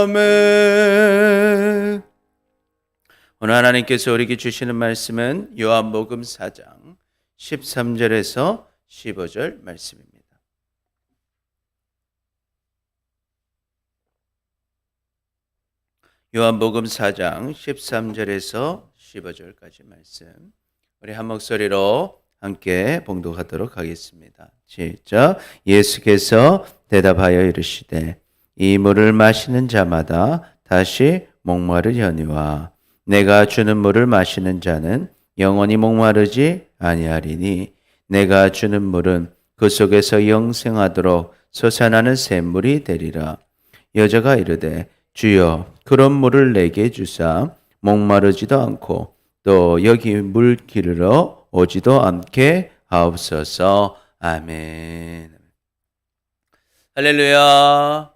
아멘. 오늘 하나님께서 우리에게 주시는 말씀은 요한복음 4장 13절에서 15절 말씀입니다. 요한복음 4장 13절에서 15절까지 말씀, 우리 한 목소리로 함께 봉독하도록 하겠습니다. 시작. 예수께서 대답하여 이르시되 이 물을 마시는 자마다 다시 목마르려니와 내가 주는 물을 마시는 자는 영원히 목마르지 아니하리니 내가 주는 물은 그 속에서 영생하도록 솟아나는 샘물이 되리라. 여자가 이르되 주여 그런 물을 내게 주사 목마르지도 않고 또 여기 물 기르러 오지도 않게 하옵소서. 아멘. 할렐루야.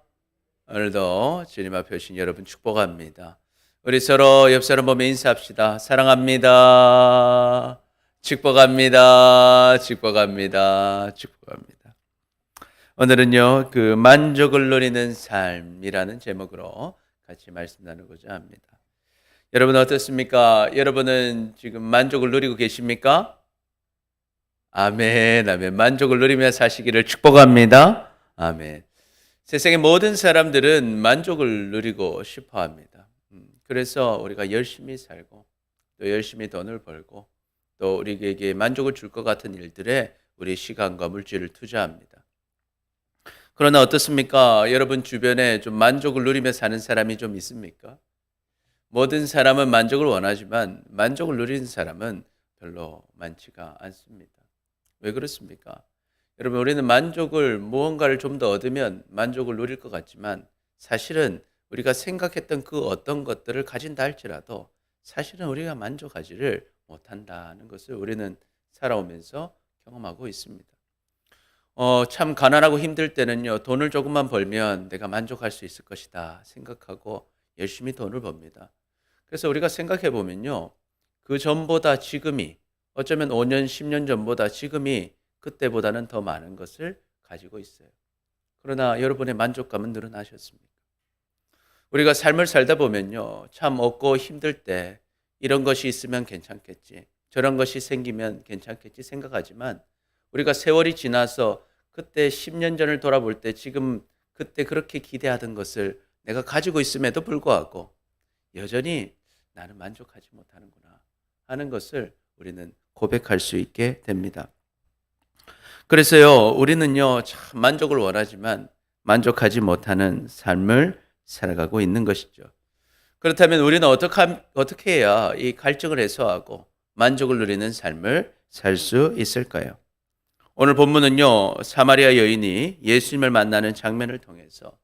오늘도 주님 앞에 오신 여러분 축복합니다. 우리 서로 옆 사람 보며 인사합시다. 사랑합니다. 축복합니다. 축복합니다. 축복합니다. 오늘은요, 그 만족을 누리는 삶이라는 제목으로 같이 말씀 나누고자 합니다. 여러분 어떻습니까? 여러분은 지금 만족을 누리고 계십니까? 아멘, 아멘. 만족을 누리며 사시기를 축복합니다. 아멘. 세상의 모든 사람들은 만족을 누리고 싶어 합니다. 그래서 우리가 열심히 살고 또 열심히 돈을 벌고 또 우리에게 만족을 줄 것 같은 일들에 우리 시간과 물질을 투자합니다. 그러나 어떻습니까? 여러분 주변에 좀 만족을 누리며 사는 사람이 좀 있습니까? 모든 사람은 만족을 원하지만 만족을 누리는 사람은 별로 많지가 않습니다. 왜 그렇습니까? 여러분 우리는 무언가를 좀 더 얻으면 만족을 누릴 것 같지만 사실은 우리가 생각했던 그 어떤 것들을 가진다 할지라도 사실은 우리가 만족하지를 못한다는 것을 우리는 살아오면서 경험하고 있습니다. 참 가난하고 힘들 때는요, 돈을 조금만 벌면 내가 만족할 수 있을 것이다 생각하고 열심히 돈을 법니다. 그래서 우리가 생각해 보면요, 그 전보다 지금이 어쩌면 5년, 10년 전보다 지금이 그때보다는 더 많은 것을 가지고 있어요. 그러나 여러분의 만족감은 늘어나셨습니까? 우리가 삶을 살다 보면요, 참 없고 힘들 때 이런 것이 있으면 괜찮겠지, 저런 것이 생기면 괜찮겠지 생각하지만 우리가 세월이 지나서 그때 10년 전을 돌아볼 때 지금 그때 그렇게 기대하던 것을 내가 가지고 있음에도 불구하고 여전히 나는 만족하지 못하는구나 하는 것을 우리는 고백할 수 있게 됩니다. 그래서요, 우리는요, 참 만족을 원하지만 만족하지 못하는 삶을 살아가고 있는 것이죠. 그렇다면 우리는 어떻게 해야 이 갈증을 해소하고 만족을 누리는 삶을 살 수 있을까요? 오늘 본문은요, 사마리아 여인이 예수님을 만나는 장면을 통해서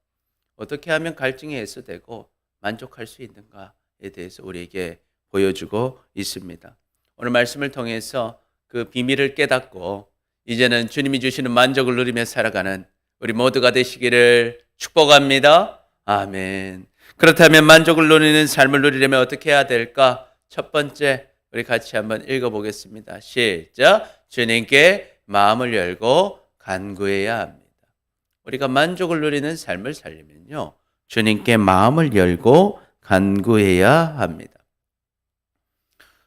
어떻게 하면 갈증이 해소되고 만족할 수 있는가에 대해서 우리에게 보여주고 있습니다. 오늘 말씀을 통해서 그 비밀을 깨닫고 이제는 주님이 주시는 만족을 누리며 살아가는 우리 모두가 되시기를 축복합니다. 아멘. 그렇다면 만족을 누리는 삶을 누리려면 어떻게 해야 될까? 첫 번째, 우리 같이 한번 읽어보겠습니다. 시작. 주님께 마음을 열고 간구해야 합니다. 우리가 만족을 누리는 삶을 살려면요, 주님께 마음을 열고 간구해야 합니다.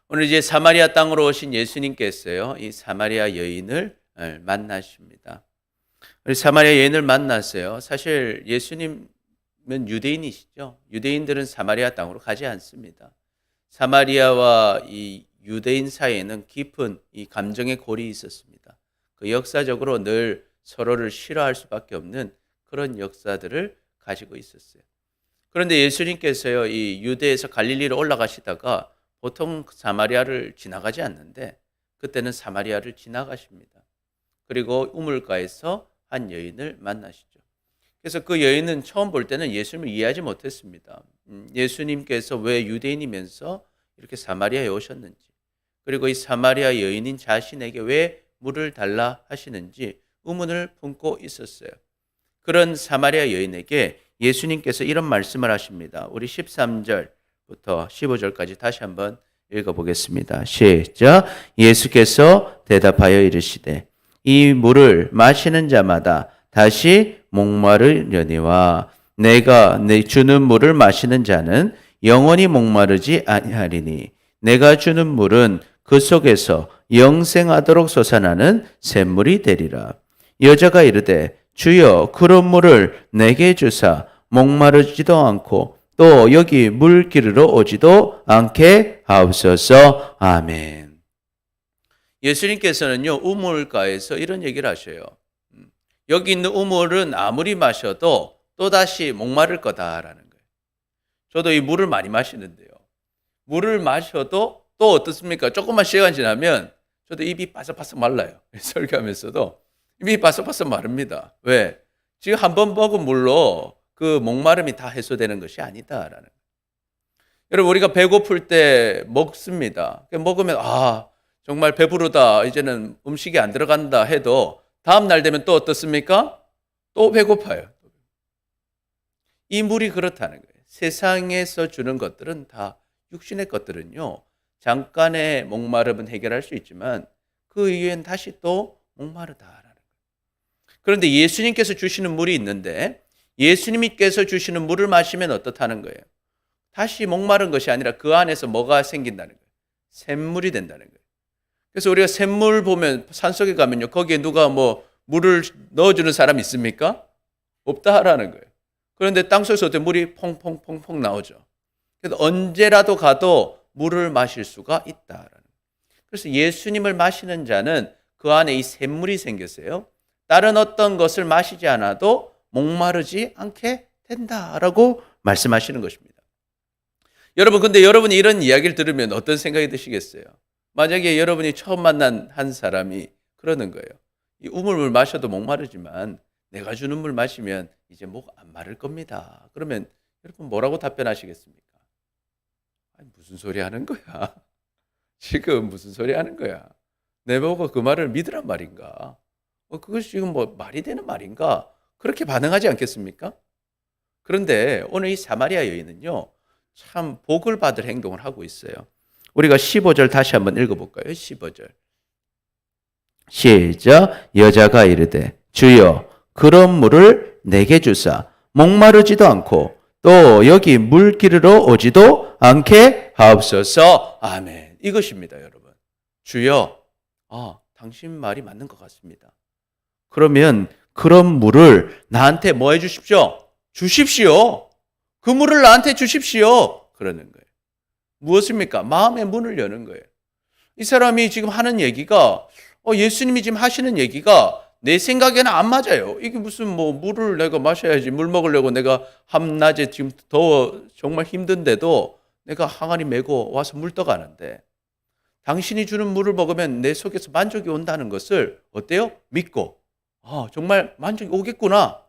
오늘 이제 사마리아 땅으로 오신 예수님께서요, 이 사마리아 여인을 만나십니다. 우리 사마리아 여인을 만났어요. 사실 예수님은 유대인이시죠. 유대인들은 사마리아 땅으로 가지 않습니다. 사마리아와 이 유대인 사이에는 깊은 이 감정의 골이 있었습니다. 그 역사적으로 늘 서로를 싫어할 수밖에 없는 그런 역사들을 가지고 있었어요. 그런데 예수님께서요, 이 유대에서 갈릴리로 올라가시다가 보통 사마리아를 지나가지 않는데 그때는 사마리아를 지나가십니다. 그리고 우물가에서 한 여인을 만나시죠. 그래서 그 여인은 처음 볼 때는 예수님을 이해하지 못했습니다. 예수님께서 왜 유대인이면서 이렇게 사마리아에 오셨는지, 그리고 이 사마리아 여인인 자신에게 왜 물을 달라 하시는지 의문을 품고 있었어요. 그런 사마리아 여인에게 예수님께서 이런 말씀을 하십니다. 우리 13절부터 15절까지 다시 한번 읽어보겠습니다. 시작. 예수께서 대답하여 이르시되 이 물을 마시는 자마다 다시 목마르려니와 내가 내 주는 물을 마시는 자는 영원히 목마르지 아니하리니 내가 주는 물은 그 속에서 영생하도록 솟아나는 샘물이 되리라. 여자가 이르되 주여 그런 물을 내게 주사 목마르지도 않고 또 여기 물 기르러 오지도 않게 하옵소서. 아멘. 예수님께서는요, 우물가에서 이런 얘기를 하셔요. 여기 있는 우물은 아무리 마셔도 또다시 목마를 거다라는 거예요. 저도 이 물을 많이 마시는데요. 물을 마셔도 또 어떻습니까? 조금만 시간 지나면 저도 입이 바삭바삭 말라요. 설교하면서도 입이 바삭바삭 마릅니다. 왜? 지금 한 번 먹은 물로 그 목마름이 다 해소되는 것이 아니다라는 거예요. 여러분, 우리가 배고플 때 먹습니다. 먹으면 정말 배부르다, 이제는 음식이 안 들어간다 해도 다음 날 되면 또 어떻습니까? 또 배고파요. 이 물이 그렇다는 거예요. 세상에서 주는 것들은 다, 육신의 것들은요, 잠깐의 목마름은 해결할 수 있지만 그 이후엔 다시 또 목마르다라는 거예요. 그런데 예수님께서 주시는 물이 있는데 예수님께서 주시는 물을 마시면 어떻다는 거예요? 다시 목마른 것이 아니라 그 안에서 뭐가 생긴다는 거예요? 샘물이 된다는 거예요. 그래서 우리가 샘물 보면 산속에 가면요, 거기에 누가 물을 넣어주는 사람 있습니까? 없다라는 거예요. 그런데 땅속에서 어때 물이 퐁퐁퐁퐁 나오죠. 그래서 언제라도 가도 물을 마실 수가 있다라는 거예요. 그래서 예수님을 마시는 자는 그 안에 이 샘물이 생겼어요. 다른 어떤 것을 마시지 않아도 목마르지 않게 된다라고 말씀하시는 것입니다. 여러분, 근데 여러분이 이런 이야기를 들으면 어떤 생각이 드시겠어요? 만약에 여러분이 처음 만난 한 사람이 그러는 거예요. 이 우물물 마셔도 목마르지만 내가 주는 물 마시면 이제 목 안 마를 겁니다. 그러면 여러분 뭐라고 답변하시겠습니까? 아니, 무슨 소리 하는 거야? 지금 무슨 소리 하는 거야? 내보고 그 말을 믿으란 말인가? 그것이 지금 말이 되는 말인가? 그렇게 반응하지 않겠습니까? 그런데 오늘 이 사마리아 여인은요, 참 복을 받을 행동을 하고 있어요. 우리가 15절 다시 한번 읽어볼까요? 15절. 시작. 여자가 이르되 주여 그런 물을 내게 주사 목마르지도 않고 또 여기 물 기르러 오지도 않게 하옵소서. 아멘. 이것입니다, 여러분. 주여, 당신 말이 맞는 것 같습니다. 그러면 그런 물을 나한테 뭐 해주십시오? 주십시오. 그 물을 나한테 주십시오. 그러는 거예요. 무엇입니까? 마음의 문을 여는 거예요. 이 사람이 지금 하는 얘기가, 예수님이 지금 하시는 얘기가 내 생각에는 안 맞아요. 이게 무슨 물을 내가 마셔야지, 물 먹으려고 내가 한낮에 지금 더워 정말 힘든데도 내가 항아리 메고 와서 물 떠가는데 당신이 주는 물을 먹으면 내 속에서 만족이 온다는 것을 어때요? 믿고 정말 만족이 오겠구나,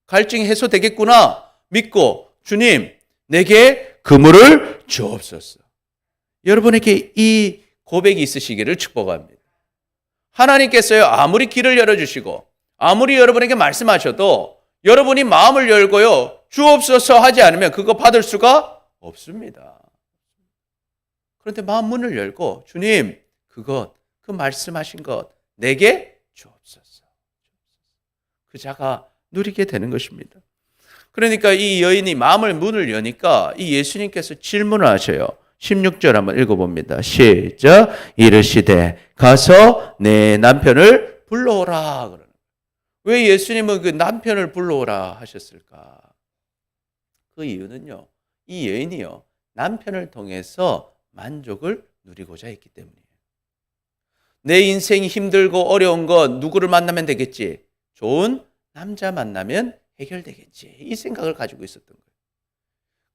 갈증이 해소되겠구나 믿고 주님 내게 그 물을 주옵소서. 여러분에게 이 고백이 있으시기를 축복합니다. 하나님께서요, 아무리 길을 열어주시고 아무리 여러분에게 말씀하셔도 여러분이 마음을 열고요, 주옵소서 하지 않으면 그거 받을 수가 없습니다. 그런데 마음 문을 열고 주님 그 말씀하신 것 내게 주옵소서. 그 자가 누리게 되는 것입니다. 그러니까 이 여인이 마음을 문을 여니까 이 예수님께서 질문을 하셔요. 16절 한번 읽어봅니다. 시작. 이르시되 가서 내 남편을 불러오라. 그러는. 왜 예수님은 그 남편을 불러오라 하셨을까? 그 이유는요, 이 여인이요, 남편을 통해서 만족을 누리고자 했기 때문이에요. 내 인생이 힘들고 어려운 건 누구를 만나면 되겠지? 좋은 남자 만나면 해결되겠지. 이 생각을 가지고 있었던 거예요.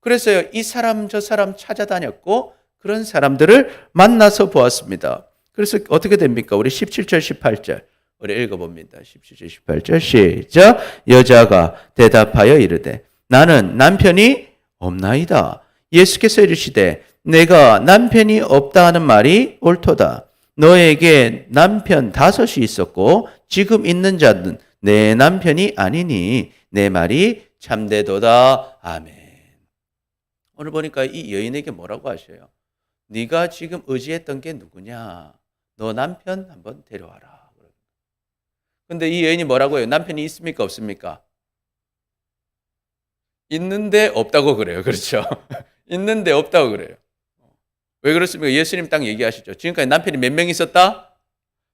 그래서요, 이 사람 저 사람 찾아다녔고 그런 사람들을 만나서 보았습니다. 그래서 어떻게 됩니까? 우리 17절 18절 우리 읽어봅니다. 17절 18절 시작. 여자가 대답하여 이르되 나는 남편이 없나이다. 예수께서 이르시되 내가 남편이 없다 하는 말이 옳도다. 너에게 남편 5이 있었고 지금 있는 자는 내 남편이 아니니 내 말이 참되도다. 아멘. 오늘 보니까 이 여인에게 뭐라고 하셔요? 네가 지금 의지했던 게 누구냐? 너 남편 한번 데려와라. 근데 이 여인이 뭐라고 해요? 남편이 있습니까? 없습니까? 있는데 없다고 그래요. 그렇죠? 있는데 없다고 그래요. 왜 그렇습니까? 예수님 딱 얘기하시죠. 지금까지 남편이 몇 명 있었다?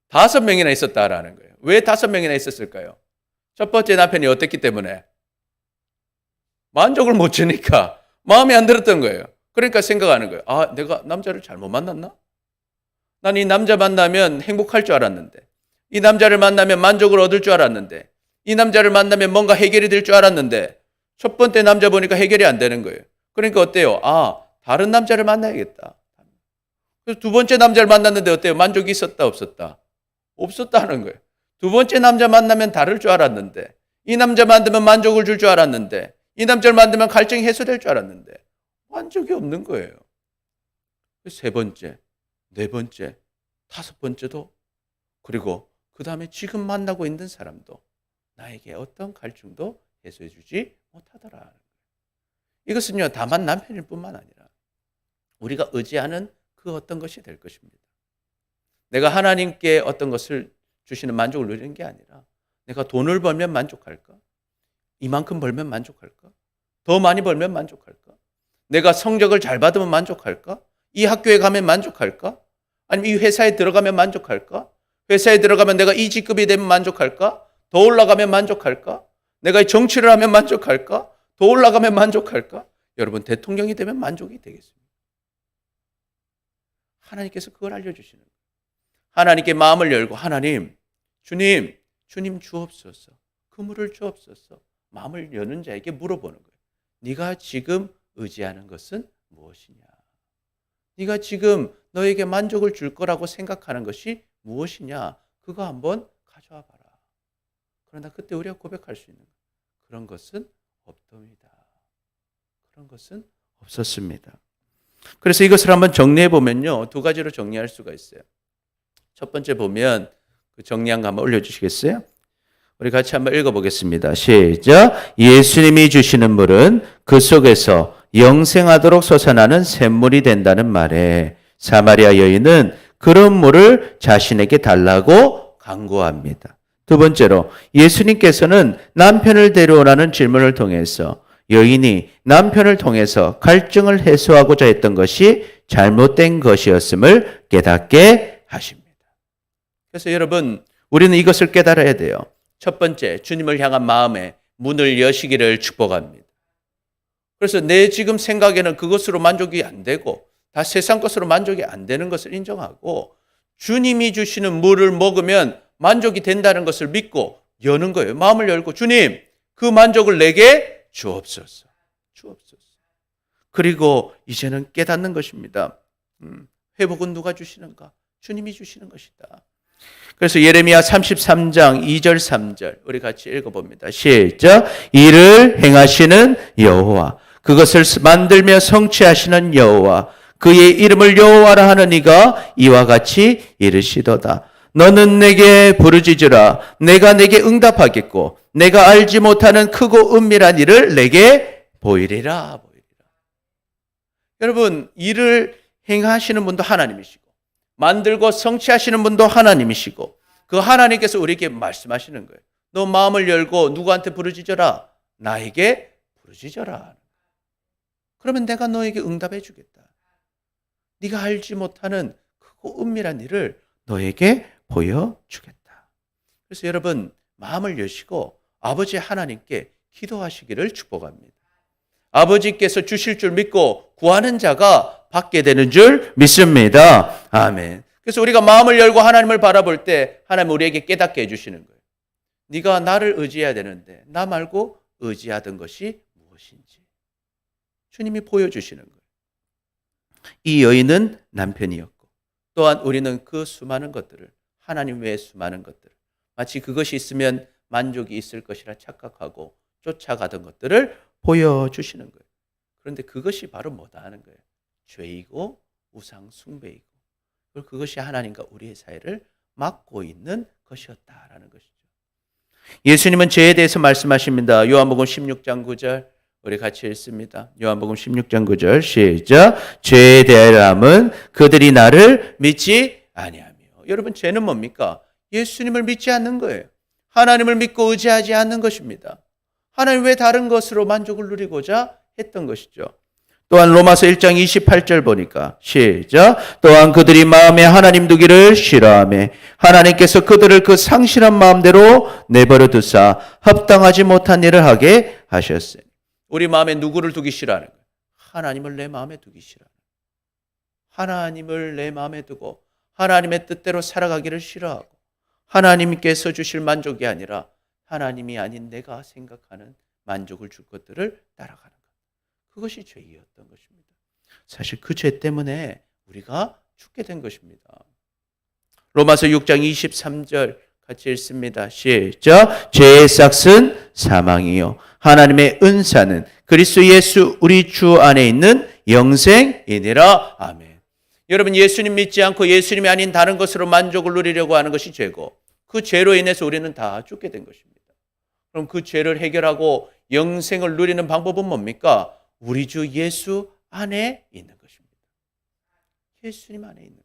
5명이나 있었다라는 거예요. 왜 5명이나 있었을까요? 첫 번째 남편이 어땠기 때문에? 만족을 못 주니까 마음에 안 들었던 거예요. 그러니까 생각하는 거예요. 아, 내가 남자를 잘못 만났나? 난 이 남자 만나면 행복할 줄 알았는데, 이 남자를 만나면 만족을 얻을 줄 알았는데, 이 남자를 만나면 뭔가 해결이 될 줄 알았는데, 첫 번째 남자 보니까 해결이 안 되는 거예요. 그러니까 어때요? 아, 다른 남자를 만나야겠다. 그래서 두 번째 남자를 만났는데 어때요? 만족이 있었다, 없었다? 없었다는 거예요. 두 번째 남자 만나면 다를 줄 알았는데, 이 남자 만나면 만족을 줄 줄 알았는데, 이 남자를 만나면 갈증이 해소될 줄 알았는데, 만족이 없는 거예요. 세 번째, 네 번째, 다섯 번째도, 그리고 그 다음에 지금 만나고 있는 사람도 나에게 어떤 갈증도 해소해 주지 못하더라. 이것은요, 다만 남편일 뿐만 아니라 우리가 의지하는 그 어떤 것이 될 것입니다. 내가 하나님께 어떤 것을 주시는 만족을 누리는 게 아니라 내가 돈을 벌면 만족할까? 이만큼 벌면 만족할까? 더 많이 벌면 만족할까? 내가 성적을 잘 받으면 만족할까? 이 학교에 가면 만족할까? 아니면 이 회사에 들어가면 만족할까? 회사에 들어가면 내가 이 직급이 되면 만족할까? 더 올라가면 만족할까? 내가 정치를 하면 만족할까? 더 올라가면 만족할까? 여러분, 대통령이 되면 만족이 되겠습니다. 하나님께서 그걸 알려주시는 거예요. 하나님께 마음을 열고 하나님, 주님 주옵소서. 그물을 주옵소서. 마음을 여는 자에게 물어보는 거예요. 네가 지금 의지하는 것은 무엇이냐? 네가 지금 너에게 만족을 줄 거라고 생각하는 것이 무엇이냐? 그거 한번 가져와 봐라. 그러나 그때 우리가 고백할 수 있는 거예요. 그런 것은 없답니다. 그런 것은 없었습니다. 그래서 이것을 한번 정리해 보면요, 두 가지로 정리할 수가 있어요. 첫 번째 보면 그 정리한 거 한번 올려주시겠어요? 우리 같이 한번 읽어보겠습니다. 시작. 예수님이 주시는 물은 그 속에서 영생하도록 솟아나는 샘물이 된다는 말에 사마리아 여인은 그런 물을 자신에게 달라고 간구합니다. 두 번째로 예수님께서는 남편을 데려오라는 질문을 통해서 여인이 남편을 통해서 갈증을 해소하고자 했던 것이 잘못된 것이었음을 깨닫게 하십니다. 그래서 여러분, 우리는 이것을 깨달아야 돼요. 첫 번째, 주님을 향한 마음에 문을 여시기를 축복합니다. 그래서 내 지금 생각에는 그것으로 만족이 안 되고 다 세상 것으로 만족이 안 되는 것을 인정하고 주님이 주시는 물을 먹으면 만족이 된다는 것을 믿고 여는 거예요. 마음을 열고 주님, 그 만족을 내게 주옵소서. 주옵소서. 그리고 이제는 깨닫는 것입니다. 회복은 누가 주시는가? 주님이 주시는 것이다. 그래서 예레미야 33장 2절 3절 우리 같이 읽어봅니다. 시작. 이를 행하시는 여호와, 그것을 만들며 성취하시는 여호와, 그의 이름을 여호와라 하는 이가 이와 같이 이르시도다. 너는 내게 부르짖으라. 내가 내게 응답하겠고 내가 알지 못하는 크고 은밀한 일을 내게 보이리라. 여러분, 일을 행하시는 분도 하나님이시고 만들고 성취하시는 분도 하나님이시고 그 하나님께서 우리에게 말씀하시는 거예요. 너 마음을 열고 누구한테 부르짖어라. 나에게 부르짖어라. 그러면 내가 너에게 응답해 주겠다. 네가 알지 못하는 크고 은밀한 일을 너에게 보여주겠다. 그래서 여러분, 마음을 여시고 아버지 하나님께 기도하시기를 축복합니다. 아버지께서 주실 줄 믿고 구하는 자가 받게 되는 줄 믿습니다. 아멘. 그래서 우리가 마음을 열고 하나님을 바라볼 때 하나님 우리에게 깨닫게 해주시는 거예요. 네가 나를 의지해야 되는데 나 말고 의지하던 것이 무엇인지 주님이 보여주시는 거예요. 이 여인은 남편이었고 또한 우리는 그 수많은 것들을, 하나님 외의 수많은 것들을 마치 그것이 있으면 만족이 있을 것이라 착각하고 쫓아가던 것들을 보여주시는 거예요. 그런데 그것이 바로 뭐다 하는 거예요. 죄이고 우상 숭배이고 그것이 하나님과 우리의 사이를 막고 있는 것이었다라는 것이죠. 예수님은 죄에 대해서 말씀하십니다. 요한복음 16장 9절 우리 같이 읽습니다. 요한복음 16장 9절 시작. 죄에 대함은 그들이 나를 믿지 아니하며. 여러분, 죄는 뭡니까? 예수님을 믿지 않는 거예요. 하나님을 믿고 의지하지 않는 것입니다. 하나님 왜 다른 것으로 만족을 누리고자 했던 것이죠. 또한 로마서 1장 28절 보니까 시작. 또한 그들이 마음에 하나님 두기를 싫어하며 하나님께서 그들을 그 상실한 마음대로 내버려 두사 합당하지 못한 일을 하게 하셨어요. 우리 마음에 누구를 두기 싫어하는 거예요? 하나님을 내 마음에 두기 싫어하는 거예요. 하나님을 내 마음에 두고 하나님의 뜻대로 살아가기를 싫어하고 하나님께서 주실 만족이 아니라 하나님이 아닌 내가 생각하는 만족을 줄 것들을 따라가는 것. 그것이 죄이었던 것입니다. 사실 그 죄 때문에 우리가 죽게 된 것입니다. 로마서 6장 23절 같이 읽습니다. 시작. 죄의 삭은 사망이요 하나님의 은사는 그리스도 예수 우리 주 안에 있는 영생이니라. 아멘. 여러분, 예수님 믿지 않고 예수님이 아닌 다른 것으로 만족을 누리려고 하는 것이 죄고 그 죄로 인해서 우리는 다 죽게 된 것입니다. 그럼 그 죄를 해결하고 영생을 누리는 방법은 뭡니까? 우리 주 예수 안에 있는 것입니다. 예수님 안에 있는 것.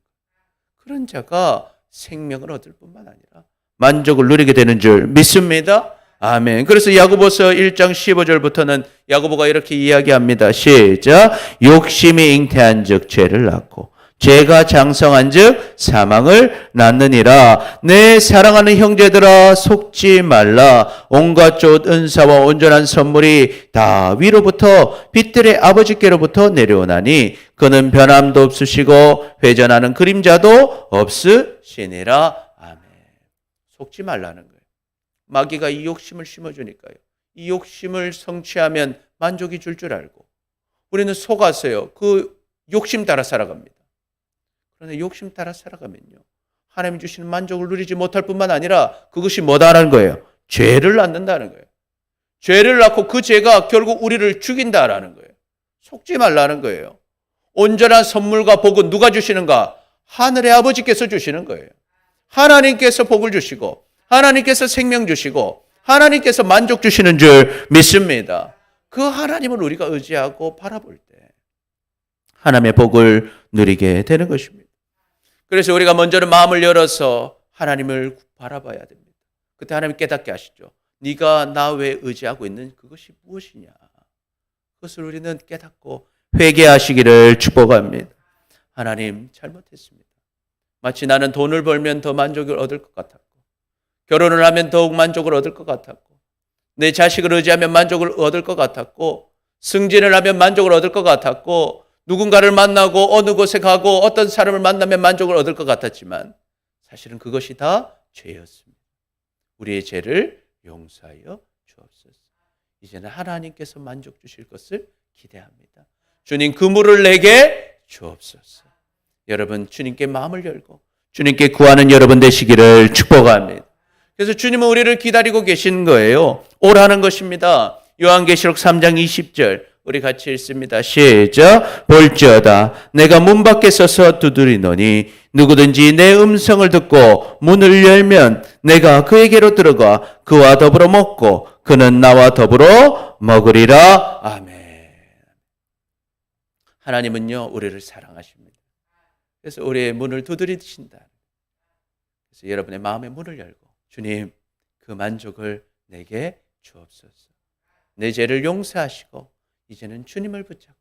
그런 자가 생명을 얻을 뿐만 아니라 만족을 누리게 되는 줄 믿습니다. 아멘. 그래서 야고보서 1장 15절부터는 야고보가 이렇게 이야기합니다. 시작. 욕심이 잉태한 즉 죄를 낳고 죄가 장성한 즉 사망을 낳느니라. 내 사랑하는 형제들아 속지 말라. 온갖 좋은 은사와 온전한 선물이 다 위로부터 빛들의 아버지께로부터 내려오나니 그는 변함도 없으시고 회전하는 그림자도 없으시니라. 아멘. 속지 말라는 거예요. 마귀가 이 욕심을 심어주니까요. 이 욕심을 성취하면 만족이 줄 줄 알고 우리는 속아서요. 그 욕심 따라 살아갑니다. 그런데 욕심 따라 살아가면요. 하나님 주시는 만족을 누리지 못할 뿐만 아니라 그것이 뭐다라는 거예요? 죄를 낳는다는 거예요. 죄를 낳고 그 죄가 결국 우리를 죽인다라는 거예요. 속지 말라는 거예요. 온전한 선물과 복은 누가 주시는가? 하늘의 아버지께서 주시는 거예요. 하나님께서 복을 주시고 하나님께서 생명 주시고 하나님께서 만족 주시는 줄 믿습니다. 그 하나님을 우리가 의지하고 바라볼 때 하나님의 복을 누리게 되는 것입니다. 그래서 우리가 먼저는 마음을 열어서 하나님을 바라봐야 됩니다. 그때 하나님 깨닫게 하시죠. 네가 나 외에 의지하고 있는 그것이 무엇이냐. 그것을 우리는 깨닫고 회개하시기를 축복합니다. 하나님 잘못했습니다. 마치 나는 돈을 벌면 더 만족을 얻을 것 같았고 결혼을 하면 더욱 만족을 얻을 것 같았고 내 자식을 의지하면 만족을 얻을 것 같았고 승진을 하면 만족을 얻을 것 같았고 누군가를 만나고 어느 곳에 가고 어떤 사람을 만나면 만족을 얻을 것 같았지만 사실은 그것이 다 죄였습니다. 우리의 죄를 용서하여 주옵소서. 이제는 하나님께서 만족 주실 것을 기대합니다. 주님 그물을 내게 주옵소서. 여러분 주님께 마음을 열고 주님께 구하는 여러분 되시기를 축복합니다. 그래서 주님은 우리를 기다리고 계신 거예요. 오라는 것입니다. 요한계시록 3장 20절 우리 같이 읽습니다. 시작. 볼지어다 내가 문 밖에 서서 두드리노니 누구든지 내 음성을 듣고 문을 열면 내가 그에게로 들어가 그와 더불어 먹고 그는 나와 더불어 먹으리라. 아멘. 하나님은요 우리를 사랑하십니다. 그래서 우리의 문을 두드리신다. 그래서 여러분의 마음의 문을 열고 주님 그 만족을 내게 주옵소서. 내 죄를 용서하시고 이제는 주님을 붙잡고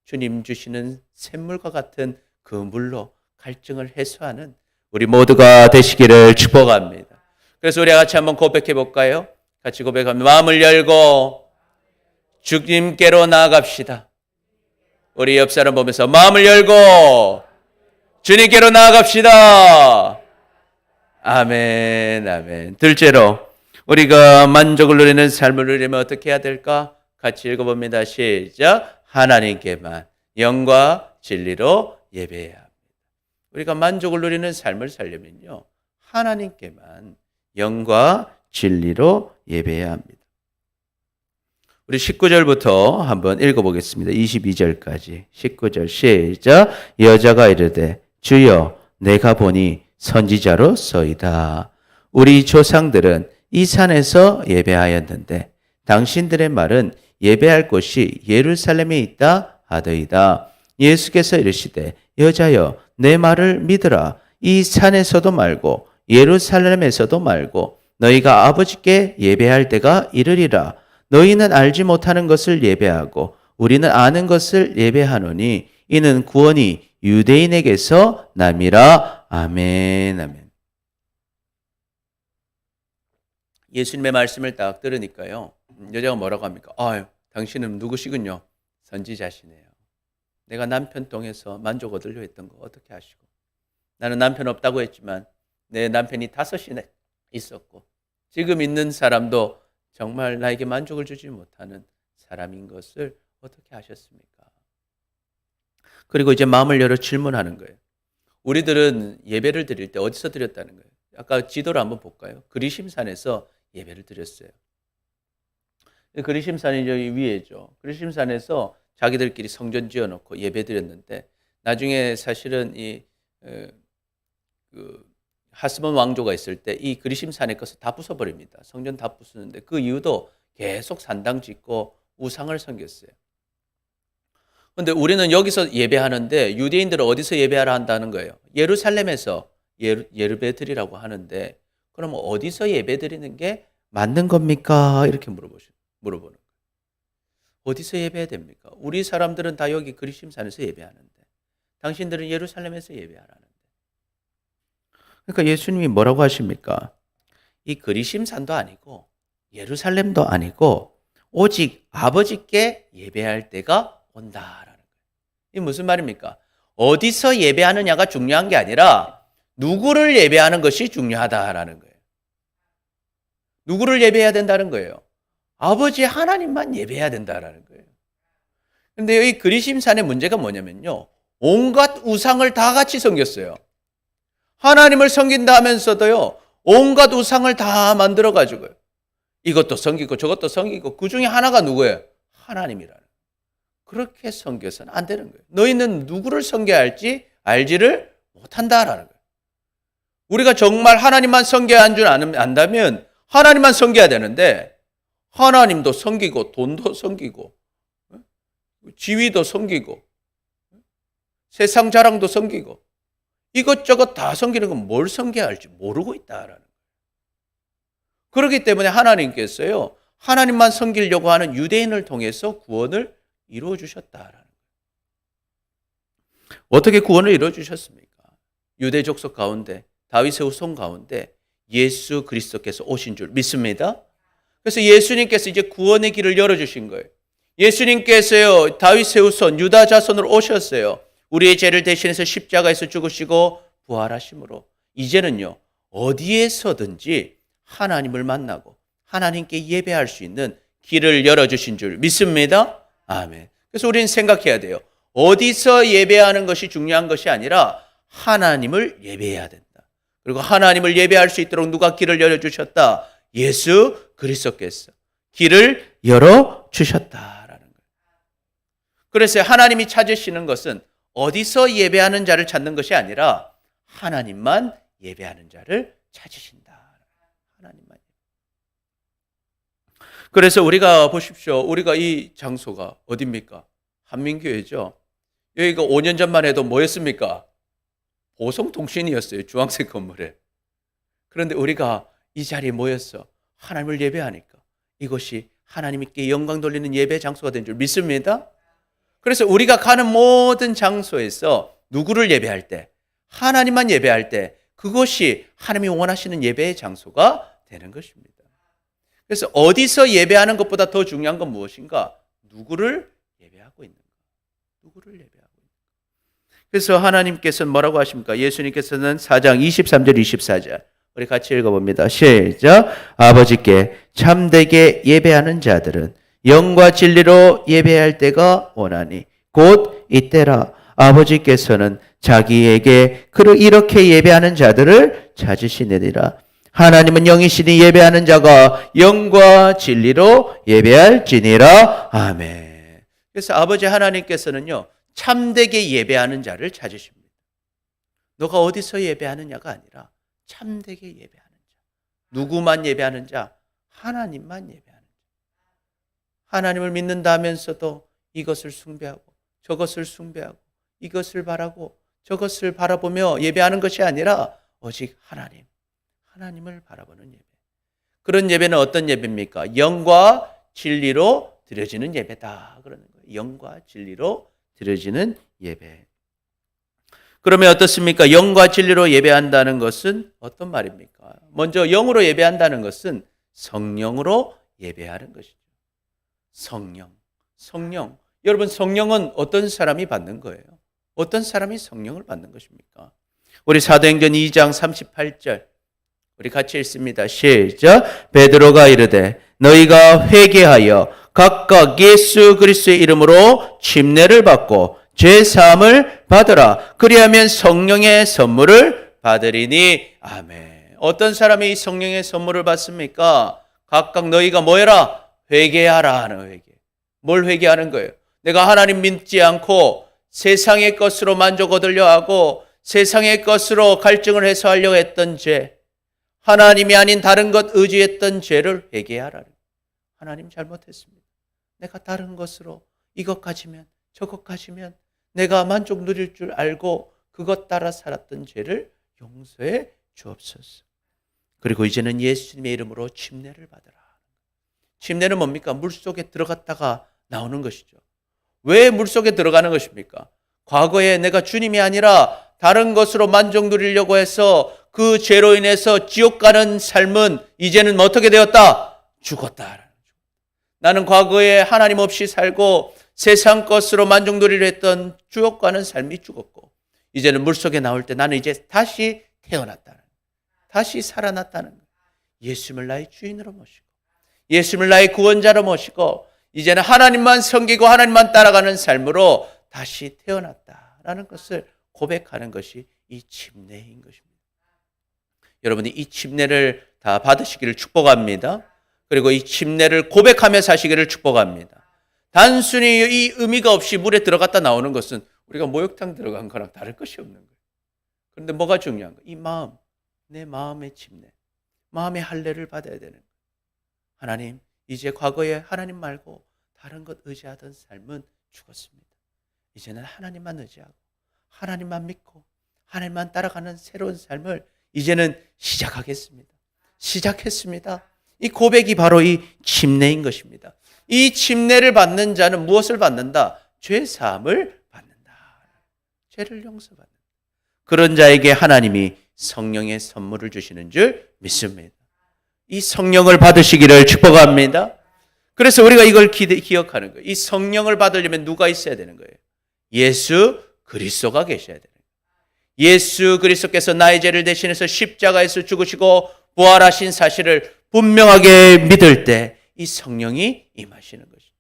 주님 주시는 샘물과 같은 그 물로 갈증을 해소하는 우리 모두가 되시기를 축복합니다. 그래서 우리 같이 한번 고백해 볼까요? 같이 고백하면 마음을 열고 주님께로 나아갑시다. 우리 옆 사람 보면서 마음을 열고 주님께로 나아갑시다. 아멘, 아멘. 둘째로 우리가 만족을 누리는 삶을 누리려면 어떻게 해야 될까? 같이 읽어봅니다. 시작. 하나님께만 영과 진리로 예배해야 합니다. 우리가 만족을 누리는 삶을 살려면요. 하나님께만 영과 진리로 예배해야 합니다. 우리 19절부터 한번 읽어보겠습니다. 22절까지. 19절 시작. 여자가 이르되 주여 내가 보니 선지자로서이다. 우리 조상들은 이 산에서 예배하였는데 당신들의 말은 예배할 곳이 예루살렘에 있다 하더이다. 예수께서 이르시되 여자여 내 말을 믿으라. 이 산에서도 말고 예루살렘에서도 말고 너희가 아버지께 예배할 때가 이르리라. 너희는 알지 못하는 것을 예배하고 우리는 아는 것을 예배하노니 이는 구원이 유대인에게서 남이라. 아멘. 아멘. 예수님의 말씀을 딱 들으니까요. 여자가 뭐라고 합니까? 아유, 당신은 누구시군요? 선지자시네요. 내가 남편 통해서 만족 얻으려 했던 거 어떻게 하시고, 나는 남편 없다고 했지만 내 남편이 5이나 있었고 지금 있는 사람도 정말 나에게 만족을 주지 못하는 사람인 것을 어떻게 하셨습니까? 그리고 이제 마음을 열어 질문하는 거예요. 우리들은 예배를 드릴 때 어디서 드렸다는 거예요? 아까 지도를 한번 볼까요? 그리심산에서 예배를 드렸어요. 그리심산이 여기 위에죠. 그리심산에서 자기들끼리 성전 지어놓고 예배 드렸는데 나중에 사실은 하스본 왕조가 있을 때 이 그리심산의 것을 다 부숴버립니다. 성전 다 부수는데 그 이유도 계속 산당 짓고 우상을 섬겼어요. 그런데 우리는 여기서 예배하는데 유대인들은 어디서 예배하라 한다는 거예요? 예루살렘에서 예배드리라고 하는데 그럼 어디서 예배드리는 게 맞는 겁니까? 이렇게 물어보는 거예요. 어디서 예배해야 됩니까? 우리 사람들은 다 여기 그리심산에서 예배하는데 당신들은 예루살렘에서 예배하라는데. 그러니까 예수님이 뭐라고 하십니까? 이 그리심산도 아니고 예루살렘도 아니고 오직 아버지께 예배할 때가 온다라는 거예요. 이게 무슨 말입니까? 어디서 예배하느냐가 중요한 게 아니라 누구를 예배하는 것이 중요하다라는 거예요. 누구를 예배해야 된다는 거예요? 아버지 하나님만 예배해야 된다라는 거예요. 그런데 여기 그리심산의 문제가 뭐냐면요. 온갖 우상을 다 같이 섬겼어요. 하나님을 섬긴다 하면서도요. 온갖 우상을 다 만들어가지고요. 이것도 섬기고 저것도 섬기고 그 중에 하나가 누구예요? 하나님이라는. 그렇게 섬겨서는 안 되는 거예요. 너희는 누구를 섬겨야 할지 알지를 못한다라는 거예요. 우리가 정말 하나님만 섬겨야 한 줄 안다면 하나님만 섬겨야 되는데 하나님도 섬기고 돈도 섬기고 지위도 섬기고 세상 자랑도 섬기고 이것저것 다 섬기는 건 뭘 섬겨야 할지 모르고 있다라는 거예요. 그렇기 때문에 하나님께서요. 하나님만 섬기려고 하는 유대인을 통해서 구원을 이루어 주셨다라는 거예요. 어떻게 구원을 이루어 주셨습니까? 유대 족속 가운데 다윗의 후손 가운데 예수 그리스도께서 오신 줄 믿습니다. 그래서 예수님께서 이제 구원의 길을 열어주신 거예요. 예수님께서요, 다윗의 후손, 유다 자손으로 오셨어요. 우리의 죄를 대신해서 십자가에서 죽으시고 부활하심으로 이제는요, 어디에서든지 하나님을 만나고 하나님께 예배할 수 있는 길을 열어주신 줄 믿습니다. 아멘. 그래서 우리는 생각해야 돼요. 어디서 예배하는 것이 중요한 것이 아니라 하나님을 예배해야 된다. 그리고 하나님을 예배할 수 있도록 누가 길을 열어주셨다? 예수 그리스도께서 길을 열어주셨다라는 거예요. 그래서 하나님이 찾으시는 것은 어디서 예배하는 자를 찾는 것이 아니라 하나님만 예배하는 자를 찾으신다. 하나님만. 그래서 우리가 보십시오. 우리가 이 장소가 어디입니까? 한민교회죠. 여기가 5년 전만 해도 뭐였습니까? 보성통신이었어요. 주황색 건물에. 그런데 우리가 이 자리에 모여서 하나님을 예배하니까 이것이 하나님께 영광 돌리는 예배 장소가 된 줄 믿습니다. 그래서 우리가 가는 모든 장소에서 누구를 예배할 때, 하나님만 예배할 때 그것이 하나님이 원하시는 예배의 장소가 되는 것입니다. 그래서 어디서 예배하는 것보다 더 중요한 건 무엇인가? 누구를 예배하고 있는가? 누구를 예배하고 있는가? 그래서 하나님께서는 뭐라고 하십니까? 예수님께서는 4장 23절 24절 우리 같이 읽어봅니다. 시작. 아버지께 참되게 예배하는 자들은 영과 진리로 예배할 때가 오나니 곧 이때라. 아버지께서는 자기에게 이렇게 예배하는 자들을 찾으시느니라. 하나님은 영이시니 예배하는 자가 영과 진리로 예배할지니라. 아멘. 그래서 아버지 하나님께서는요, 참되게 예배하는 자를 찾으십니다. 너가 어디서 예배하느냐가 아니라 참되게 예배하는 자. 누구만 예배하는 자? 하나님만 예배하는 자. 하나님을 믿는다 하면서도 이것을 숭배하고 저것을 숭배하고 이것을 바라고 저것을 바라보며 예배하는 것이 아니라 오직 하나님을 바라보는 예배. 그런 예배는 어떤 예배입니까? 영과 진리로 드려지는 예배다 그러는 거예요. 영과 진리로 드려지는 예배. 그러면 어떻습니까? 영과 진리로 예배한다는 것은 어떤 말입니까? 먼저 영으로 예배한다는 것은 성령으로 예배하는 것이죠. 성령. 여러분, 성령은 어떤 사람이 받는 거예요? 어떤 사람이 성령을 받는 것입니까? 우리 사도행전 2장 38절 우리 같이 읽습니다. 시작. 베드로가 이르되 너희가 회개하여 각각 예수 그리스도의 이름으로 침례를 받고 죄 사함을 받으라. 그리하면 성령의 선물을 받으리니. 아멘. 어떤 사람이 이 성령의 선물을 받습니까? 각각 너희가 뭐 해라? 회개하라 하는 회개. 뭘 회개하는 거예요? 내가 하나님 믿지 않고 세상의 것으로 만족 얻으려 하고 세상의 것으로 갈증을 해소하려고 했던 죄, 하나님이 아닌 다른 것 의지했던 죄를 회개하라. 하나님 잘못했습니다. 내가 다른 것으로 이것 가지면 저것 가지면 내가 만족 누릴 줄 알고 그것 따라 살았던 죄를 용서해 주옵소서. 그리고 이제는 예수님의 이름으로 침례를 받으라. 침례는 뭡니까? 물속에 들어갔다가 나오는 것이죠. 왜 물속에 들어가는 것입니까? 과거에 내가 주님이 아니라 다른 것으로 만족 누리려고 해서 그 죄로 인해서 지옥 가는 삶은 이제는 어떻게 되었다? 죽었다. 나는 과거에 하나님 없이 살고 세상 것으로 만족 누리려 했던 지옥 가는 삶이 죽었고 이제는 물속에 나올 때 나는 이제 다시 태어났다는, 다시 살아났다는 거예요. 예수님을 나의 주인으로 모시고 예수님을 나의 구원자로 모시고 이제는 하나님만 섬기고 하나님만 따라가는 삶으로 다시 태어났다라는 것을 고백하는 것이 이 침례인 것입니다. 여러분이 이 침례를 다 받으시기를 축복합니다. 그리고 이 침례를 고백하며 사시기를 축복합니다. 단순히 이 의미가 없이 물에 들어갔다 나오는 것은 우리가 목욕탕 들어간 거랑 다를 것이 없는 거예요. 그런데 뭐가 중요한 거예요? 이 마음, 내 마음의 침례, 마음의 할례를 받아야 되는 거예요. 하나님, 이제 과거에 하나님 말고 다른 것 의지하던 삶은 죽었습니다. 이제는 하나님만 의지하고 하나님만 믿고 하나님만 따라가는 새로운 삶을 이제는 시작했습니다. 이 고백이 바로 이 침례인 것입니다. 이 침례를 받는 자는 무엇을 받는다? 죄 사함을 받는다. 죄를 용서받는다. 그런 자에게 하나님이 성령의 선물을 주시는 줄 믿습니다. 이 성령을 받으시기를 축복합니다. 그래서 우리가 이걸 기억하는 거예요. 이 성령을 받으려면 누가 있어야 되는 거예요? 예수 그리스도가 계셔야 되는 거예요. 예수 그리스도께서 나의 죄를 대신해서 십자가에서 죽으시고 부활하신 사실을 분명하게 믿을 때 이 성령이 임하시는 것이죠.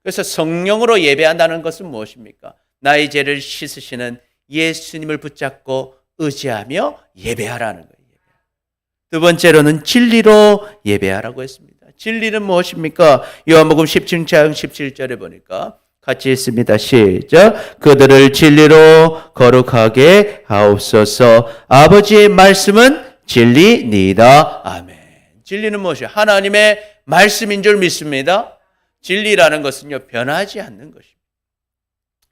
그래서 성령으로 예배한다는 것은 무엇입니까? 나의 죄를 씻으시는 예수님을 붙잡고 의지하며 예배하라는 거예요. 두 번째로는 진리로 예배하라고 했습니다. 진리는 무엇입니까? 요한복음 17장 17절에 보니까 같이 읽습니다. 시작. 그들을 진리로 거룩하게 하옵소서. 아버지의 말씀은 진리니이다. 아멘. 진리는 무엇이에요? 하나님의 말씀인 줄 믿습니다. 진리라는 것은요, 변하지 않는 것입니다.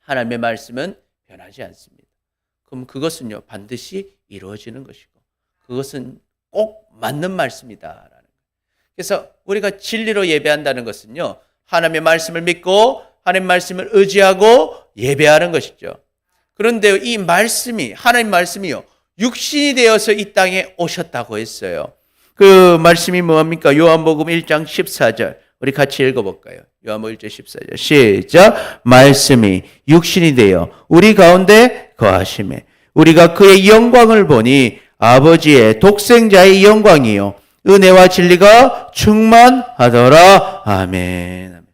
하나님의 말씀은 변하지 않습니다. 그럼 그것은요, 반드시 이루어지는 것이고 그것은 꼭 맞는 말씀이다라는 거예요. 그래서 우리가 진리로 예배한다는 것은요, 하나님의 말씀을 믿고 하나님의 말씀을 의지하고 예배하는 것이죠. 그런데 이 말씀이, 하나님의 말씀이요, 육신이 되어서 이 땅에 오셨다고 했어요. 그 말씀이 뭐합니까? 요한복음 1장 14절. 우리 같이 읽어볼까요? 요한복음 1장 14절. 시작. 말씀이 육신이 되어 우리 가운데 거하심에 우리가 그의 영광을 보니 아버지의 독생자의 영광이요 은혜와 진리가 충만하더라. 아멘.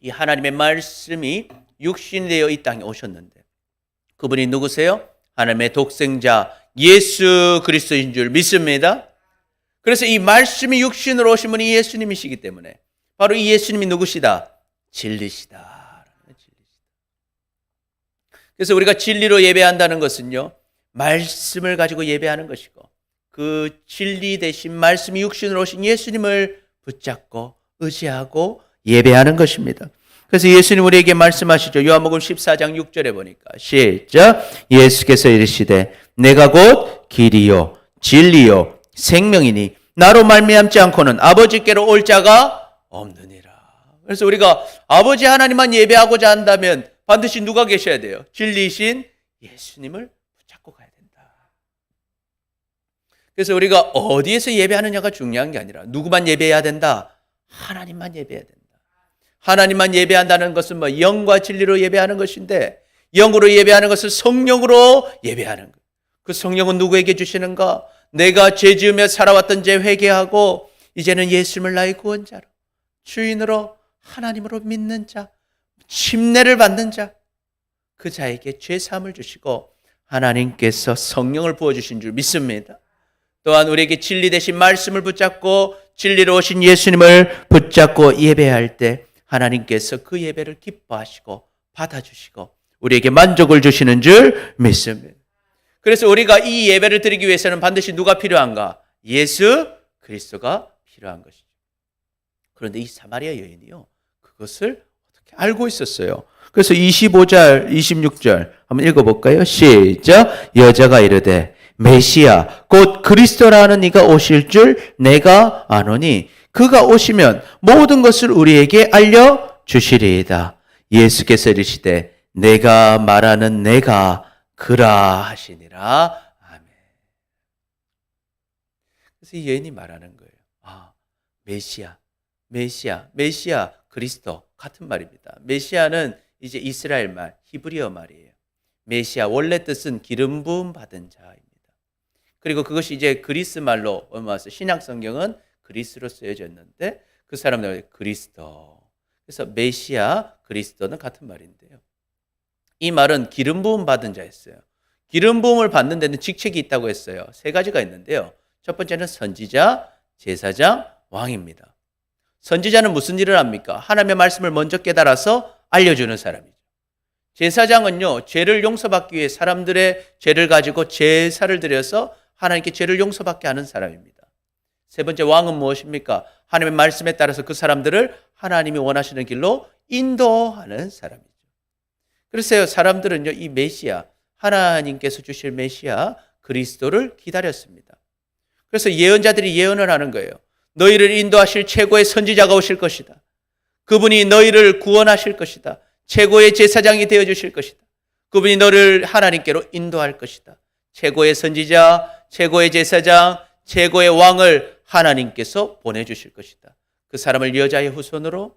이 하나님의 말씀이 육신이 되어 이 땅에 오셨는데 그분이 누구세요? 하나님의 독생자 예수 그리스도인 줄 믿습니다. 그래서 이 말씀이 육신으로 오신 분이 예수님이시기 때문에 바로 이 예수님이 누구시다? 진리시다. 그래서 우리가 진리로 예배한다는 것은요, 말씀을 가지고 예배하는 것이고 그 진리 대신 말씀이 육신으로 오신 예수님을 붙잡고 의지하고 예배하는 것입니다. 그래서 예수님 우리에게 말씀하시죠. 요한복음 14장 6절에 보니까 시작. 예수께서 이르시되 내가 곧 길이요 진리요 생명이니 나로 말미암지 않고는 아버지께로 올 자가 없느니라. 그래서 우리가 아버지 하나님만 예배하고자 한다면 반드시 누가 계셔야 돼요? 진리이신 예수님을 붙잡고 가야 된다. 그래서 우리가 어디에서 예배하느냐가 중요한 게 아니라 누구만 예배해야 된다? 하나님만 예배해야 된다. 하나님만 예배한다는 것은 영과 진리로 예배하는 것인데, 영으로 예배하는 것은 성령으로 예배하는 것. 그 성령은 누구에게 주시는가? 내가 죄 지으며 살아왔던 죄 회개하고 이제는 예수님을 나의 구원자로, 주인으로, 하나님으로 믿는 자, 침례를 받는 자, 그 자에게 죄 사함을 주시고 하나님께서 성령을 부어주신 줄 믿습니다. 또한 우리에게 진리 되신 말씀을 붙잡고 진리로 오신 예수님을 붙잡고 예배할 때 하나님께서 그 예배를 기뻐하시고 받아주시고 우리에게 만족을 주시는 줄 믿습니다. 그래서 우리가 이 예배를 드리기 위해서는 반드시 누가 필요한가? 예수 그리스도가 필요한 것이죠. 그런데 이 사마리아 여인이요, 그것을 어떻게 알고 있었어요? 그래서 25절, 26절 한번 읽어볼까요? 시작. 여자가 이르되 메시아 곧 그리스도라는 이가 오실 줄 내가 아노니 그가 오시면 모든 것을 우리에게 알려주시리이다. 예수께서 이르시되 내가 말하는 내가 그라 하시니라. 아멘. 그래서 이 여인이 말하는 거예요. 메시아, 그리스도 같은 말입니다. 메시아는 이제 이스라엘 말, 히브리어 말이에요. 메시아 원래 뜻은 기름 부음 받은 자입니다. 그리고 그것이 이제 그리스 말로 옮아서 신약 성경은 그리스로 쓰여졌는데 그 사람들은 그리스도. 그래서 메시아, 그리스도는 같은 말인데요. 이 말은 기름 부음 받은 자였어요. 기름 부음을 받는 데는 직책이 있다고 했어요. 세 가지가 있는데요. 첫 번째는 선지자, 제사장, 왕입니다. 선지자는 무슨 일을 합니까? 하나님의 말씀을 먼저 깨달아서 알려주는 사람이죠. 제사장은요, 죄를 용서받기 위해 사람들의 죄를 가지고 제사를 드려서 하나님께 죄를 용서받게 하는 사람입니다. 세 번째 왕은 무엇입니까? 하나님의 말씀에 따라서 그 사람들을 하나님이 원하시는 길로 인도하는 사람이죠. 그래서 사람들은요, 이 메시아, 하나님께서 주실 메시아 그리스도를 기다렸습니다. 그래서 예언자들이 예언을 하는 거예요. 너희를 인도하실 최고의 선지자가 오실 것이다. 그분이 너희를 구원하실 것이다. 최고의 제사장이 되어주실 것이다. 그분이 너를 하나님께로 인도할 것이다. 최고의 선지자, 최고의 제사장, 최고의 왕을 하나님께서 보내주실 것이다. 그 사람을 여자의 후손으로,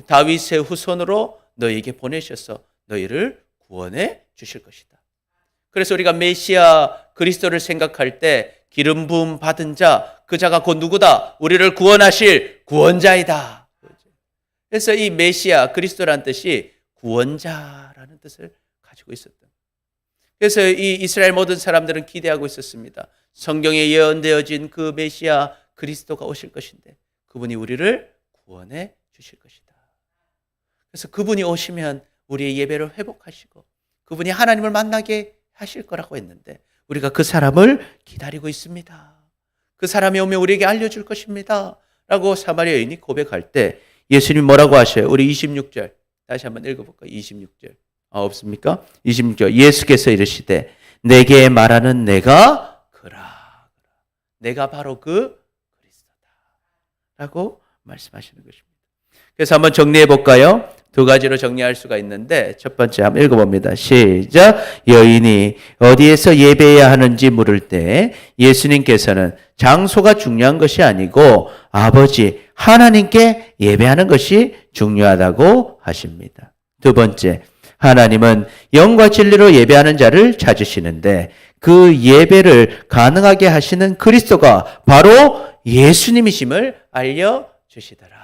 다윗의 후손으로 너희에게 보내셔서 너희를 구원해 주실 것이다. 그래서 우리가 메시아 그리스도를 생각할 때 기름 부음 받은 자, 그 자가 곧 누구다? 우리를 구원하실 구원자이다. 그래서 이 메시아 그리스도라는 뜻이 구원자라는 뜻을 가지고 있었던. 그래서 이 이스라엘 모든 사람들은 기대하고 있었습니다. 성경에 예언되어진 그 메시아 그리스도가 오실 것인데 그분이 우리를 구원해 주실 것이다. 그래서 그분이 오시면 우리의 예배를 회복하시고 그분이 하나님을 만나게 하실 거라고 했는데 우리가 그 사람을 기다리고 있습니다. 그 사람이 오면 우리에게 알려줄 것입니다. 라고 사마리아 여인이 고백할 때 예수님이 뭐라고 하셔요? 우리 26절 다시 한번 읽어볼까요? 26절 없습니까? 26절 예수께서 이르시되 내게 말하는 내가 그라. 내가 바로 그 그리스도다. 라고 말씀하시는 것입니다. 그래서 한번 정리해 볼까요? 두 가지로 정리할 수가 있는데 첫 번째 한번 읽어봅니다. 시작. 여인이 어디에서 예배해야 하는지 물을 때 예수님께서는 장소가 중요한 것이 아니고 아버지 하나님께 예배하는 것이 중요하다고 하십니다. 두 번째, 하나님은 영과 진리로 예배하는 자를 찾으시는데 그 예배를 가능하게 하시는 그리스도가 바로 예수님이심을 알려주시더라.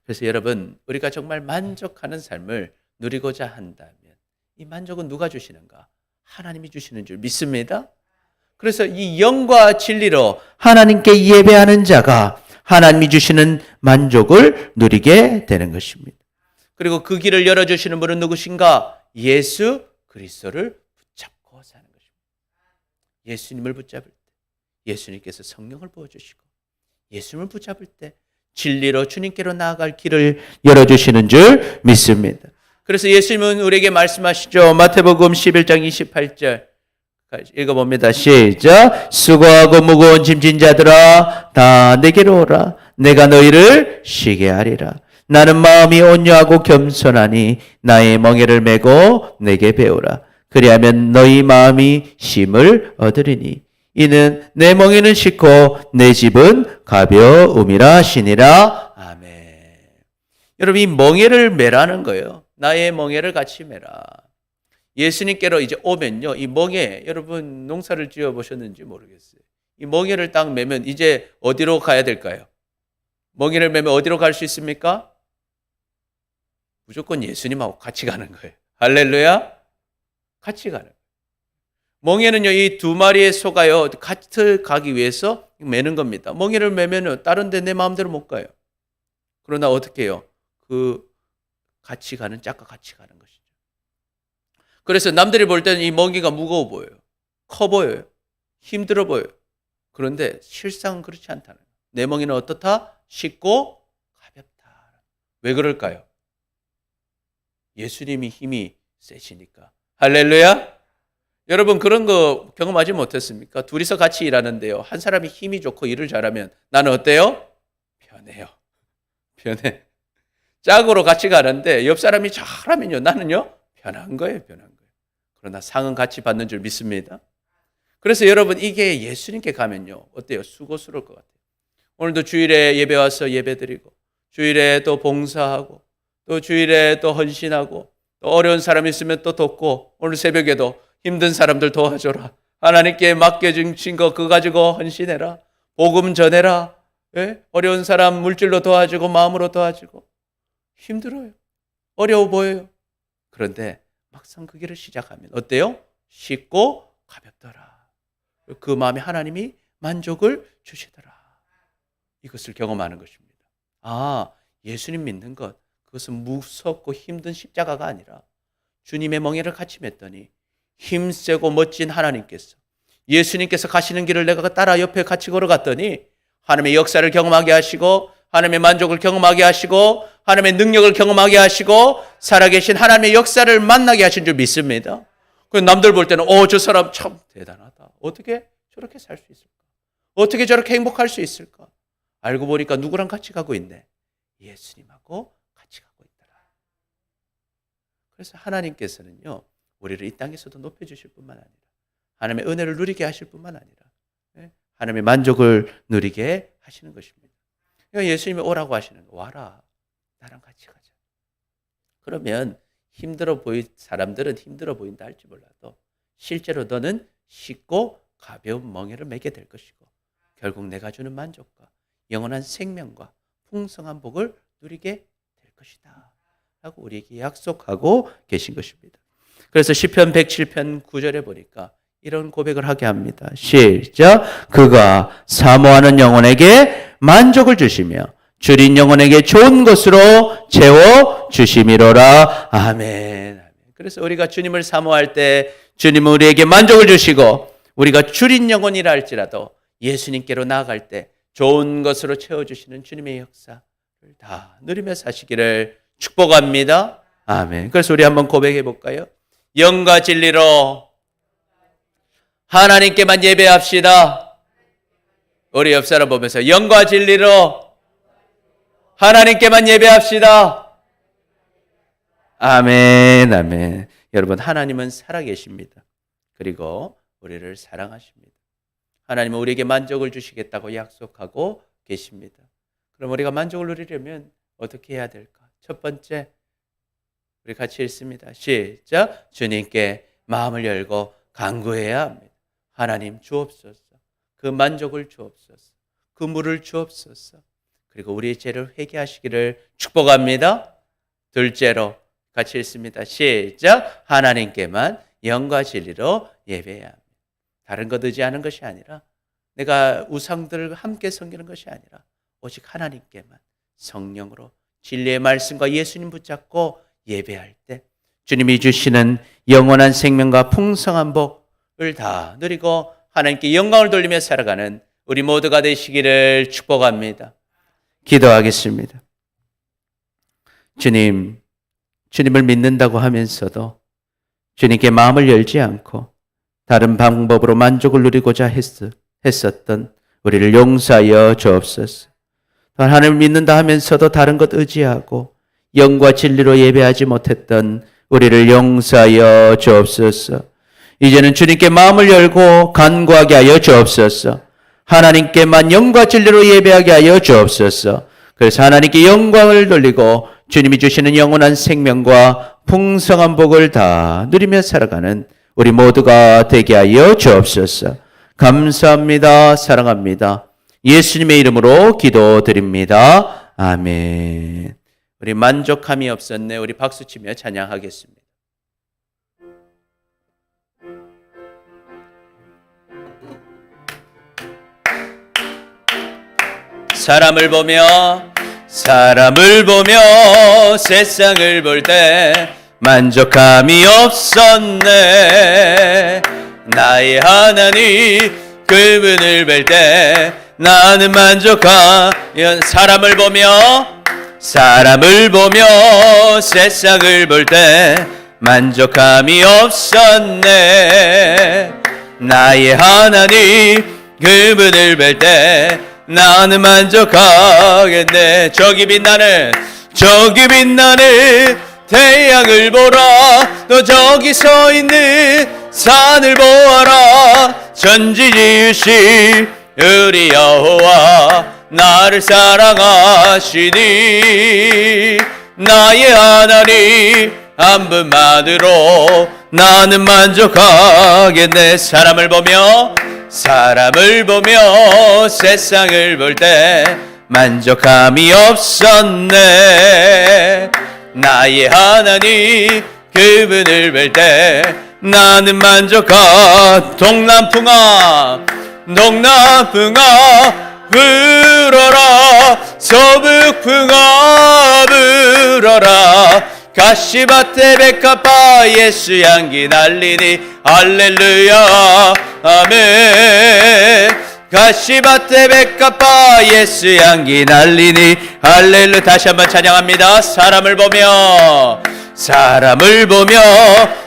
그래서 여러분, 우리가 정말 만족하는 삶을 누리고자 한다면 이 만족은 누가 주시는가? 하나님이 주시는 줄 믿습니다. 그래서 이 영과 진리로 하나님께 예배하는 자가 하나님이 주시는 만족을 누리게 되는 것입니다. 그리고 그 길을 열어주시는 분은 누구신가? 예수 그리스도를 붙잡고 사는 것입니다. 예수님을 붙잡을 때 예수님께서 성령을 부어주시고 예수님을 붙잡을 때 진리로 주님께로 나아갈 길을 열어주시는 줄 믿습니다. 그래서 예수님은 우리에게 말씀하시죠. 마태복음 11장 28절 읽어봅니다. 시작. 수고하고 무거운 짐진 자들아 다 내게로 오라. 내가 너희를 쉬게 하리라. 나는 마음이 온유하고 겸손하니 나의 멍에를 메고 내게 배우라. 그리하면 너희 마음이 쉼을 얻으리니 이는 내 멍에는 쉽고 내 집은 가벼움이라 하시니라. 아멘. 여러분 이 멍에를 메라는 거예요. 나의 멍에를 같이 메라. 예수님께로 이제 오면요. 이 멍에 여러분 농사를 지어 보셨는지 모르겠어요. 이 멍에를 딱 메면 이제 어디로 가야 될까요? 멍에를 메면 어디로 갈 수 있습니까? 무조건 예수님하고 같이 가는 거예요. 할렐루야. 같이 가는 거예요. 멍에는요, 이 두 마리의 소가요, 같이 가기 위해서 매는 겁니다. 멍에를 매면은 다른 데 내 마음대로 못 가요. 그러나 어떻게 해요? 같이 가는 짝과 같이 가는 것이죠. 그래서 남들이 볼 때는 이 멍에가 무거워 보여요. 커 보여요. 힘들어 보여요. 그런데 실상은 그렇지 않다는 거예요. 내 멍에는 어떻다? 쉽고 가볍다. 왜 그럴까요? 예수님이 힘이 세시니까. 할렐루야. 여러분 그런 거 경험하지 못했습니까? 둘이서 같이 일하는데요. 한 사람이 힘이 좋고 일을 잘하면 나는 어때요? 편해요. 편해. 짝으로 같이 가는데 옆 사람이 잘하면요. 나는요. 편한 거예요. 편한 거예요. 그러나 상은 같이 받는 줄 믿습니다. 그래서 여러분 이게 예수님께 가면요. 어때요? 수고스러울 것 같아요. 오늘도 주일에 예배 와서 예배드리고 주일에 또 봉사하고 또 주일에 또 헌신하고 또 어려운 사람 있으면 또 돕고 오늘 새벽에도 힘든 사람들 도와줘라. 하나님께 맡겨주신 거 그거 가지고 헌신해라. 복음 전해라. 예? 어려운 사람 물질로 도와주고 마음으로 도와주고 힘들어요. 어려워 보여요. 그런데 막상 그 길을 시작하면 어때요? 쉽고 가볍더라. 그 마음에 하나님이 만족을 주시더라. 이것을 경험하는 것입니다. 아, 예수님 믿는 것 그것은 무섭고 힘든 십자가가 아니라 주님의 멍에를 같이 맸더니 힘세고 멋진 하나님께서 예수님께서 가시는 길을 내가 따라 옆에 같이 걸어갔더니 하나님의 역사를 경험하게 하시고 하나님의 만족을 경험하게 하시고 하나님의 능력을 경험하게 하시고 살아계신 하나님의 역사를 만나게 하신 줄 믿습니다. 그래서 남들 볼 때는 저 사람 참 대단하다. 어떻게 저렇게 살 수 있을까? 어떻게 저렇게 행복할 수 있을까? 알고 보니까 누구랑 같이 가고 있네? 예수님하고 같이 가고 있더라. 그래서 하나님께서는요. 우리를 이 땅에서도 높여주실 뿐만 아니라 하나님의 은혜를 누리게 하실 뿐만 아니라 하나님의 만족을 누리게 하시는 것입니다. 그러니까 예수님이 오라고 하시는 거 와라. 나랑 같이 가자. 그러면 힘들어 보인 사람들은 힘들어 보인다 할지 몰라도 실제로 너는 쉽고 가벼운 멍에를 메게 될 것이고 결국 내가 주는 만족과 영원한 생명과 풍성한 복을 누리게 될 것이다. 라고 우리에게 약속하고 계신 것입니다. 그래서 시편 107편 9절에 보니까 이런 고백을 하게 합니다. 시작. 그가 사모하는 영혼에게 만족을 주시며 줄인 영혼에게 좋은 것으로 채워 주심이로라. 아멘. 그래서 우리가 주님을 사모할 때 주님은 우리에게 만족을 주시고 우리가 줄인 영혼이라 할지라도 예수님께로 나아갈 때 좋은 것으로 채워주시는 주님의 역사를 다 누리며 사시기를 축복합니다. 아멘. 그래서 우리 한번 고백해 볼까요? 영과 진리로 하나님께만 예배합시다. 우리 옆 사람 보면서 영과 진리로 하나님께만 예배합시다. 아멘, 아멘. 여러분 하나님은 살아계십니다. 그리고 우리를 사랑하십니다. 하나님은 우리에게 만족을 주시겠다고 약속하고 계십니다. 그럼 우리가 만족을 누리려면 어떻게 해야 될까? 첫 번째, 우리 같이 읽습니다. 시작. 주님께 마음을 열고 간구해야 합니다. 하나님 주옵소서. 그 만족을 주옵소서. 그 물을 주옵소서. 그리고 우리의 죄를 회개하시기를 축복합니다. 둘째로 같이 읽습니다. 시작. 하나님께만 영과 진리로 예배해야 합니다. 다른 것 의지하는 것이 아니라 내가 우상들을 함께 섬기는 것이 아니라 오직 하나님께만 성령으로 진리의 말씀과 예수님 붙잡고 예배할 때 주님이 주시는 영원한 생명과 풍성한 복을 다 누리고 하나님께 영광을 돌리며 살아가는 우리 모두가 되시기를 축복합니다. 기도하겠습니다. 주님을 믿는다고 하면서도 주님께 마음을 열지 않고 다른 방법으로 만족을 누리고자 했었던 우리를 용서하여 주옵소서. 하나님을 믿는다 하면서도 다른 것 의지하고 영과 진리로 예배하지 못했던 우리를 용서하여 주옵소서. 이제는 주님께 마음을 열고 간구하게 하여 주옵소서. 하나님께만 영과 진리로 예배하게 하여 주옵소서. 그래서 하나님께 영광을 돌리고 주님이 주시는 영원한 생명과 풍성한 복을 다 누리며 살아가는 우리 모두가 되게 하여 주옵소서. 감사합니다. 사랑합니다. 예수님의 이름으로 기도드립니다. 아멘. 우리 만족함이 없었네. 우리 박수치며 찬양하겠습니다. 사람을 보며 세상을 볼 때 만족함이 없었네. 나의 하나님 그분을 뵐 때 나는 만족하여. 사람을 보며 세상을 볼 때 만족함이 없었네. 나의 하나님 그분을 뵐 때 나는 만족하겠네. 저기 빛나는 태양을 보라. 너 저기 서 있는 산을 보아라. 전지지으신 우리 여호와 나를 사랑하시니 나의 하나님 한 분만으로 나는 만족하겠네. 사람을 보며 세상을 볼 때 만족함이 없었네. 나의 하나님 그분을 뵐 때 나는 동남풍아 불어라. 서북풍아 불어라. 가시밭에 백합화 예수 향기 날리니 할렐루야 아멘. 가시밭에 백합화 예수 향기 날리니 할렐루야. 다시 한번 찬양합니다. 사람을 보며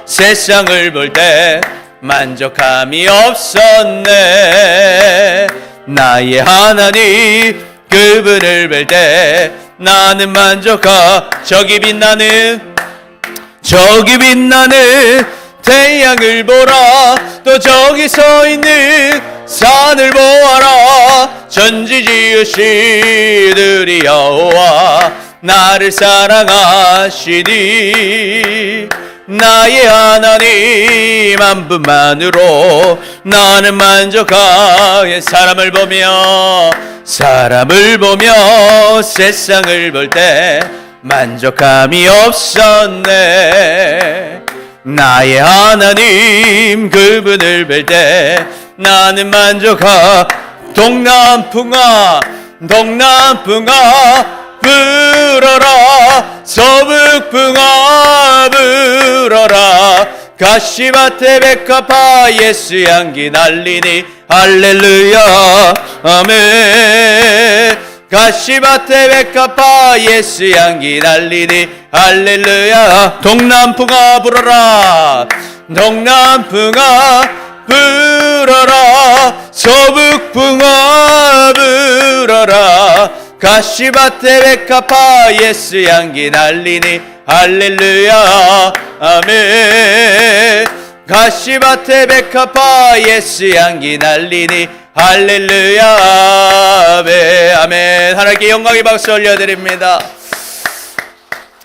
세상을 볼 때 만족함이 없었네. 나의 하나님 그분을 뵐 때 나는 저기 빛나는 태양을 보라. 또 저기 서 있는 산을 보아라. 전지지으신 우리 여호와 나를 사랑하시니 나의 하나님 한 분만으로 나는 만족하게. 사람을 보며 세상을 볼 때 만족함이 없었네. 나의 하나님 그분을 뵐 때 나는 동남풍아 불어라. 서북풍아 불어라. 가시밭에 백합화 예수 향기 날리니 할렐루야 아멘. 가시밭에 백합화 예수 향기 날리니 할렐루야. 동남풍아 불어라. 서북풍아 불어라. 가시밭에 백합화 예수 향기 날리니 할렐루야 아멘. 가시밭에 백합화 예수 향기 날리니 할렐루야 아멘. 하나님께 영광의 박수 올려드립니다.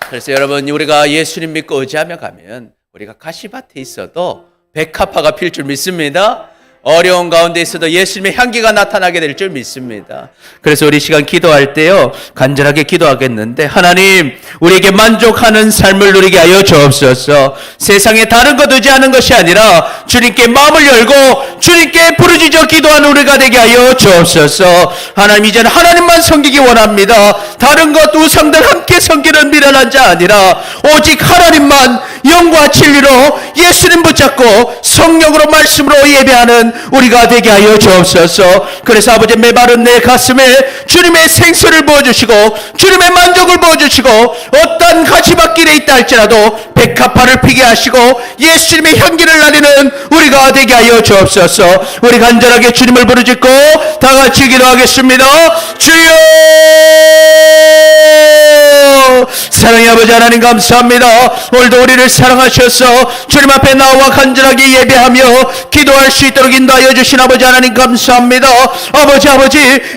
그래서 여러분, 우리가 예수님 믿고 의지하며 가면 우리가 가시밭에 있어도 백합화가 필 줄 믿습니다. 어려운 가운데 있어도 예수님의 향기가 나타나게 될 줄 믿습니다. 그래서 우리 시간 기도할 때요, 간절하게 기도하겠는데, 하나님 우리에게 만족하는 삶을 누리게 하여 주옵소서. 세상에 다른 것 의지하는 것이 아니라 주님께 마음을 열고 주님께 부르짖어 기도하는 우리가 되게 하여 주옵소서. 하나님, 이제는 하나님만 섬기기 원합니다. 다른 것 우상들 함께 섬기는 미련한 자 아니라 오직 하나님만, 영과 진리로 예수님 붙잡고 성령으로 말씀으로 예배하는 우리가 되게 하여 주옵소서. 그래서 아버지 메마른 내 가슴에 주님의 생수를 부어주시고 주님의 만족을 부어주시고 어떤 가시밭길에 있다 할지라도 백합화를 피게 하시고 예수님의 향기를 나리는 우리가 되게 하여 주옵소서. 우리 간절하게 주님을 부르짖고 다 같이 기도하겠습니다. 주여, 사랑의 아버지 하나님 감사합니다. 오늘도 우리를 사랑하셔서 주님 앞에 나와 간절하게 예배하며 기도할 수 있도록 인도하여 주신 아버지 하나님 감사합니다. 아버지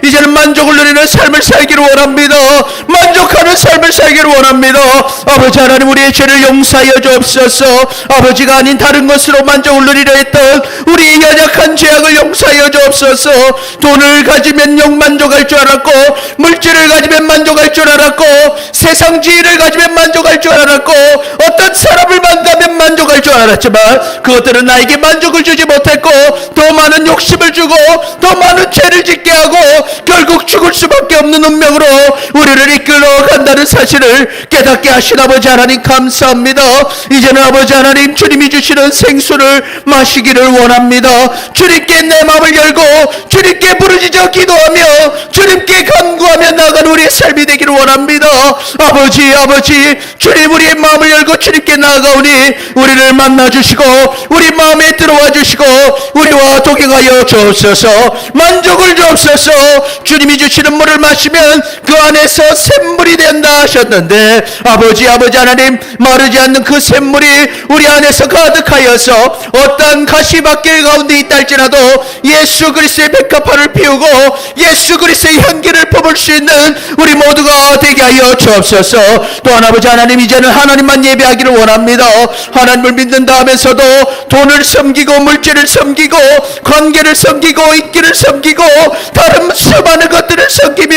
이제는 만족을 누리는 삶을 살기를 원합니다. 만족하는 삶을 살기를 원합니다. 아버지 하나님 우리의 죄를 용서하여 주옵소서. 아버지가 아닌 다른 것으로 만족을 누리려 했던 우리의 연약한 죄악을 용서하여 주옵소서. 돈을 가지면 영만족할 줄 알았고 물질을 가지면 만족할 줄 알았고 세상 지위를 가지면 만족할 줄 알았고 어떤 사람을 만나면 만족할 줄 알았지만 그것들은 나에게 만족을 주지 못했고 더 많은 욕심을 주고 더 많은 죄를 짓게 하고 결국 죽을 수밖에 없는 운명으로 우리를 이끌어 간다는 사실을 깨닫게 하신 아버지 하나님 감사합니다. 이제는 아버지 하나님 주님이 주시는 생수를 마시기를 원합니다. 주님께 내 마음을 열고 주님께 부르짖어 기도하며 주님께 간구하며 나아가는 우리의 삶이 되기를 원합니다. 아버지 주님 우리의 마음을 열고 주님께 나아가오니 우리를 만나주시고 우리 마음에 들어와 주시고 우리와 동행하여 주옵소서. 만족을 주옵소서. 주님이 주시는 물을 마시면 그 안에서 샘물이 된다 하셨는데 아버지 하나님 마르지 않는 그 샘물이 우리 안에서 가득하여서 어떤 가시밭길 가운데 있다 할지라도 예수 그리스도의 백합화를 피우고 예수 그리스도의 향기를 품을 수 있는 우리 모두가 되게 하여 주옵소서. 또한 아버지 하나님 이제는 하나님만 예배하기를 원합니다. 하나님을 믿는다 하면서도 돈을 섬기고 물질을 섬기고 관계를 섬기고 인기를 섬기고 다른 수많은 것들을 섬기며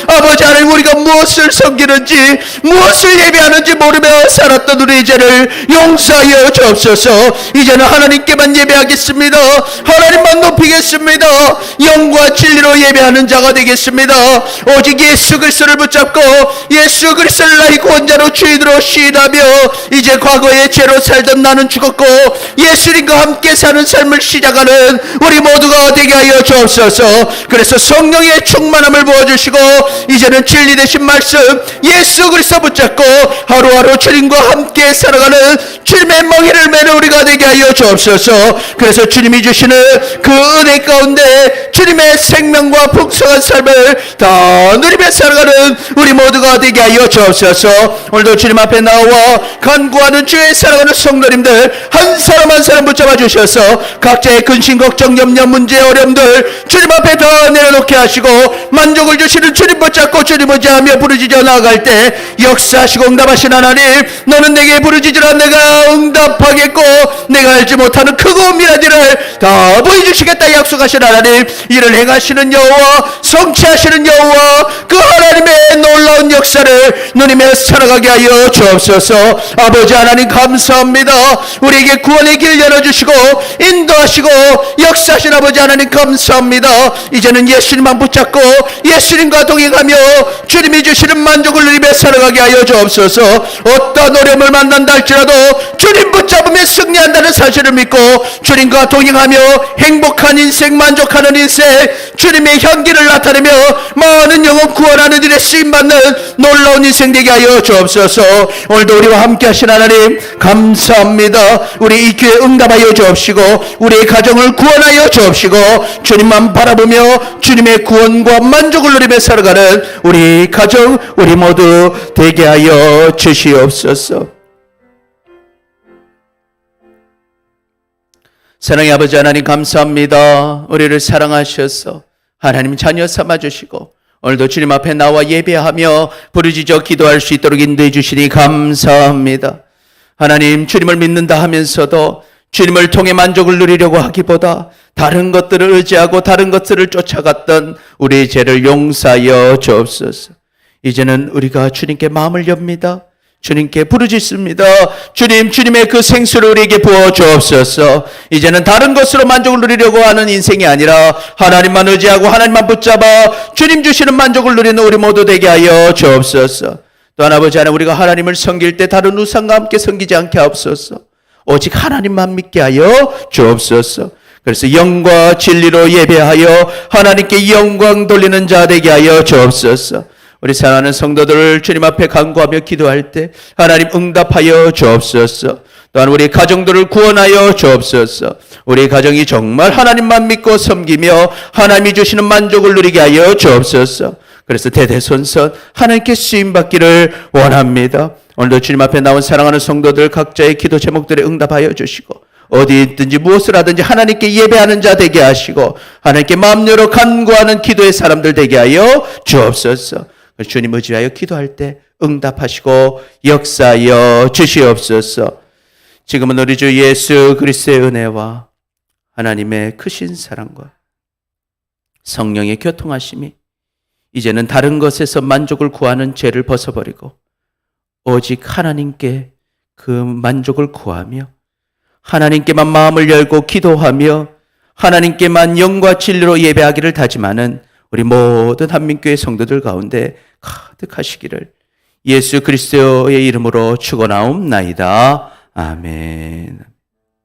아버지 하나님 우리가 무엇을 섬기는지 무엇을 예배하는지 모르며 살았던 우리 죄를 용서하여 주옵소서. 이제는 하나님께만 예배하겠습니다. 하나님만 높이겠습니다. 영과 진리로 예배하는 자가 되겠습니다. 오직 예수 그리스도를 붙잡고 예수 그리스도를 나의 구원자로 주인으로 시인하며 이제 과거의 죄로 살던 나는 죽었고 예수님과 함께 사는 삶을 시작하는 우리 모두가 되게 하여 주옵소서. 그래서 성령의 충만함을 부어주시고 이제는 진리 되신 말씀 예수 그리스도 붙잡고 하루하루 주님과 함께 살아가는 주님의 멍에를 매는 우리가 되게 하여 주옵소서. 그래서 주님이 주시는 그 은혜 가운데 주님의 생명과 풍성한 삶을 다 누리며 살아가는 우리 모두가 되게 하여 주옵소서. 오늘도 주님 앞에 나와 간구하는 주의 사랑하는 성도님들 한 사람 한 사람 붙잡아 주셔서 각자의 근심 걱정 염려 문제 어려움들 주님 앞에 다 내려놓게 하시고 만족을 주시는 주님 붙잡고 주님 의지하며 부르짖어 나아갈 때 역사하시고 응답하신 하나님 너는 내게 부르짖으라 내가 응답하겠고 내가 알지 못하는 크고 은밀한 일을 다 보여주시겠다 약속하신 하나님 이를 행하시는 여호와 성취하시는 여호와 그 하나님의 놀라운 역사를 누리며 살아가게 하여 주옵소서. 아버지 하나님 감사합니다. 우리에게 구원의 길 열어주시고 인도하시고 역사하신 아버지 하나님 감사합니다. 이제는 예수님만 붙잡고 예수님과 동행하며 주님이 주시는 만족을 누리며 살아가게 하여 주옵소서. 어떤 어려움을 만난다 할지라도 주님 붙잡으며 승리한다는 사실을 믿고 주님과 동행하며 행복한 인생 만족하는 인생 주님의 향기를 나타내며 많은 영혼 구원하는 일에 쓰임받는 놀라운 인생 되게 하여 주옵소서. 오늘도 우리와 함께 하신 하나님 감사합니다. 우리 이 기회에 응답하여 주옵시고 우리의 가정을 구원하여 주옵시고 주님만 바라보며 주님의 구원과 만족을 누리며 살아가는 우리 가정 우리 모두 되게 하여 주시옵소서. 사랑의 아버지 하나님 감사합니다. 우리를 사랑하셔서 하나님 자녀 삼아주시고 오늘도 주님 앞에 나와 예배하며 부르짖어 기도할 수 있도록 인도해 주시니 감사합니다. 하나님 주님을 믿는다 하면서도 주님을 통해 만족을 누리려고 하기보다 다른 것들을 의지하고 다른 것들을 쫓아갔던 우리의 죄를 용서하여 주옵소서. 이제는 우리가 주님께 마음을 엽니다. 주님께 부르짖습니다. 주님의 그 생수를 우리에게 부어 주옵소서. 이제는 다른 것으로 만족을 누리려고 하는 인생이 아니라 하나님만 의지하고 하나님만 붙잡아 주님 주시는 만족을 누리는 우리 모두 되게 하여 주옵소서. 또한 아버지 하나님, 우리가 하나님을 섬길 때 다른 우상과 함께 섬기지 않게 하옵소서. 오직 하나님만 믿게 하여 주옵소서. 그래서 영과 진리로 예배하여 하나님께 영광 돌리는 자 되게 하여 주옵소서. 우리 사랑하는 성도들을 주님 앞에 간구하며 기도할 때 하나님 응답하여 주옵소서. 또한 우리 가정들을 구원하여 주옵소서. 우리 가정이 정말 하나님만 믿고 섬기며 하나님이 주시는 만족을 누리게 하여 주옵소서. 그래서 대대손손 하나님께 쓰임받기를 원합니다. 오늘도 주님 앞에 나온 사랑하는 성도들 각자의 기도 제목들에 응답하여 주시고 어디 있든지 무엇을 하든지 하나님께 예배하는 자 되게 하시고 하나님께 마음 열어 간구하는 기도의 사람들 되게 하여 주옵소서. 주님 의지하여 기도할 때 응답하시고 역사하여 주시옵소서. 지금은 우리 주 예수 그리스도의 은혜와 하나님의 크신 사랑과 성령의 교통하심이 이제는 다른 것에서 만족을 구하는 죄를 벗어버리고 오직 하나님께 그 만족을 구하며 하나님께만 마음을 열고 기도하며 하나님께만 영과 진리로 예배하기를 다짐하는 우리 모든 한민교회 성도들 가운데 가득하시기를 예수 그리스도의 이름으로 축원하옵나이다. 아멘.